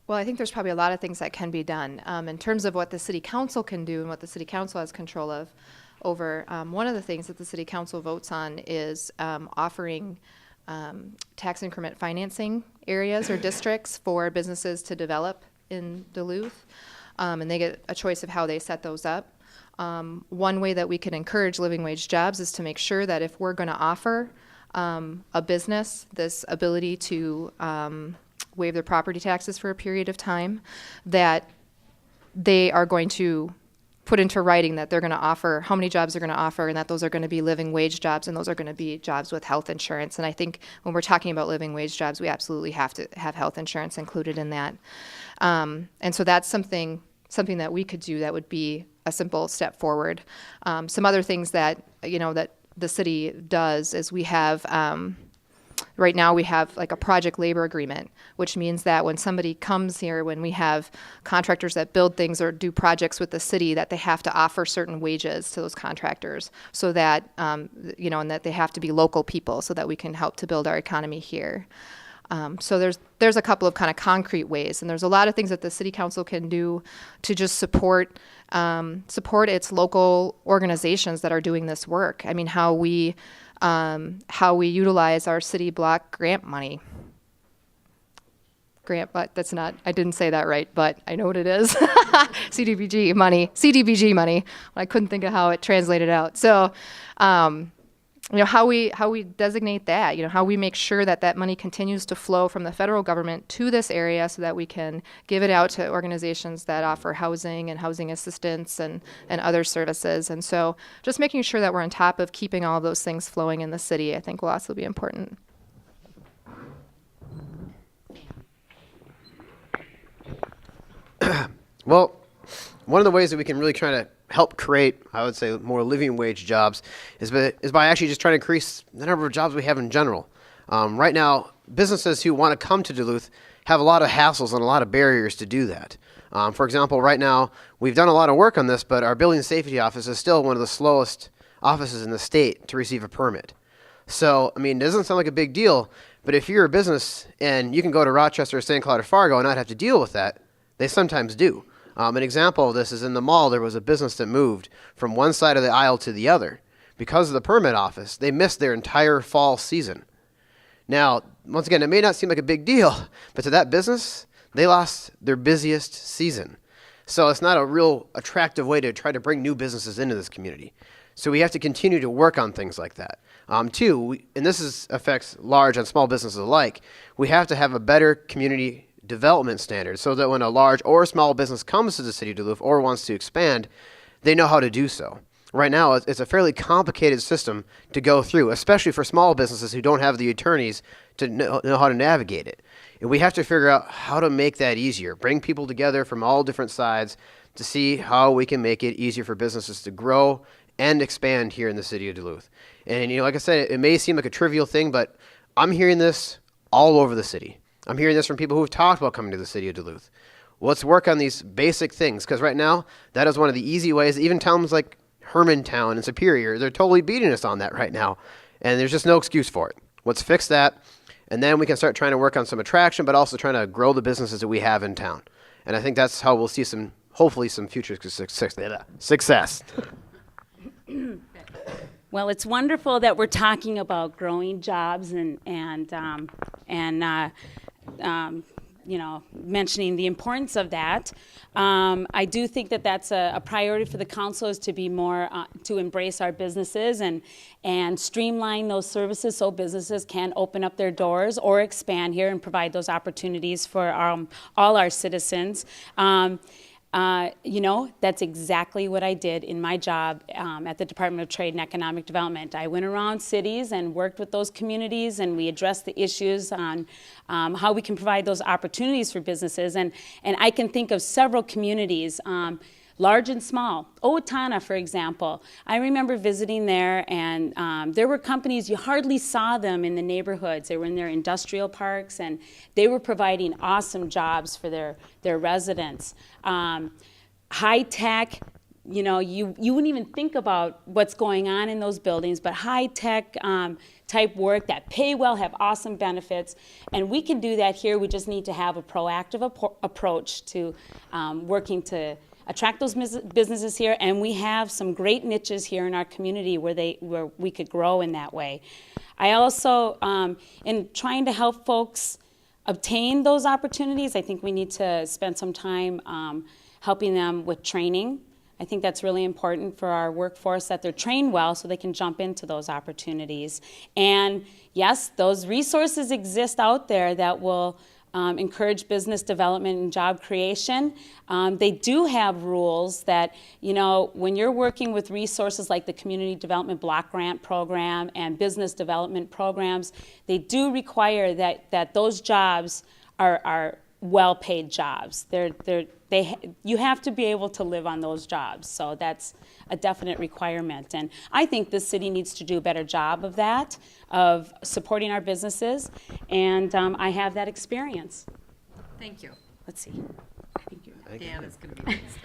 Well, I think there's probably a lot of things that can be done. In terms of what the city council can do and what the city council has control of over, one of the things that the city council votes on is offering tax increment financing areas or districts for businesses to develop in Duluth. And they get a choice of how they set those up. One way that we can encourage living wage jobs is to make sure that if we're going to offer a business this ability to waive their property taxes for a period of time, that they are going to put into writing that they're going to offer, how many jobs they're going to offer, and that those are going to be living wage jobs, and those are going to be jobs with health insurance. And I think when we're talking about living wage jobs, we absolutely have to have health insurance included in that. And so that's something that we could do that would be a simple step forward. Some other things that, that the city does is we have, right now we have like a project labor agreement, which means that when somebody comes here, when we have contractors that build things or do projects with the city, that they have to offer certain wages to those contractors so that, and that they have to be local people so that we can help to build our economy here. So there's a couple of kind of concrete ways, and there's a lot of things that the city council can do to just support its local organizations that are doing this work. I mean, how we utilize our city block grant money. But that's not, I didn't say that right, but I know what it is. CDBG money. I couldn't think of how it translated out. So, how we designate that, how we make sure that that money continues to flow from the federal government to this area so that we can give it out to organizations that offer housing and housing assistance and other services. And so just making sure that we're on top of keeping all of those things flowing in the city, I think will also be important. Well, one of the ways that we can really try to help create, I would say, more living wage jobs is by actually just trying to increase the number of jobs we have in general. Right now, businesses who want to come to Duluth have a lot of hassles and a lot of barriers to do that. For example, right now, we've done a lot of work on this, but our building safety office is still one of the slowest offices in the state to receive a permit. So, I mean, it doesn't sound like a big deal, but if you're a business and you can go to Rochester, St. Cloud, or Fargo and not have to deal with that, they sometimes do. An example of this is in the mall, there was a business that moved from one side of the aisle to the other. Because of the permit office, they missed their entire fall season. Now, once again, it may not seem like a big deal, but to that business, they lost their busiest season. So it's not a real attractive way to try to bring new businesses into this community. So we have to continue to work on things like that. Two, and this affects large and small businesses alike, we have to have a better community development standards so that when a large or small business comes to the city of Duluth or wants to expand, they know how to do so. Right now, it's a fairly complicated system to go through, especially for small businesses who don't have the attorneys to know how to navigate it. And we have to figure out how to make that easier, bring people together from all different sides to see how we can make it easier for businesses to grow and expand here in the city of Duluth. And, like I said, it may seem like a trivial thing, but I'm hearing this all over the city. I'm hearing this from people who have talked about coming to the city of Duluth. Let's work on these basic things, because right now, that is one of the easy ways. Even towns like Hermantown and Superior, they're totally beating us on that right now, and there's just no excuse for it. Let's fix that, and then we can start trying to work on some attraction, but also trying to grow the businesses that we have in town. And I think that's how we'll see hopefully some future success. Well, it's wonderful that we're talking about growing jobs and mentioning the importance of that. I do think that that's a priority for the council, is to be more, to embrace our businesses and streamline those services so businesses can open up their doors or expand here and provide those opportunities for all our citizens. That's exactly what I did in my job at the Department of Trade and Economic Development. I went around cities and worked with those communities, and we addressed the issues on how we can provide those opportunities for businesses. And I can think of several communities, large and small. Owatonna, for example. I remember visiting there, and there were companies, you hardly saw them in the neighborhoods. They were in their industrial parks, and they were providing awesome jobs for their residents. High-tech, you know, you wouldn't even think about what's going on in those buildings, but high-tech type work that pay well, have awesome benefits, and we can do that here. We just need to have a proactive approach to working to attract those businesses here, and we have some great niches here in our community where we could grow in that way. I also, in trying to help folks obtain those opportunities, I think we need to spend some time helping them with training. I think that's really important for our workforce, that they're trained well so they can jump into those opportunities. And yes, those resources exist out there that will encourage business development and job creation. They do have rules that, you know, when you're working with resources like the Community Development Block Grant Program and business development programs, they do require that those jobs are well-paid jobs. You have to be able to live on those jobs, so that's a definite requirement. And I think the city needs to do a better job of that, of supporting our businesses, and I have that experience. Thank you. Let's see. I think Dan is going to be next.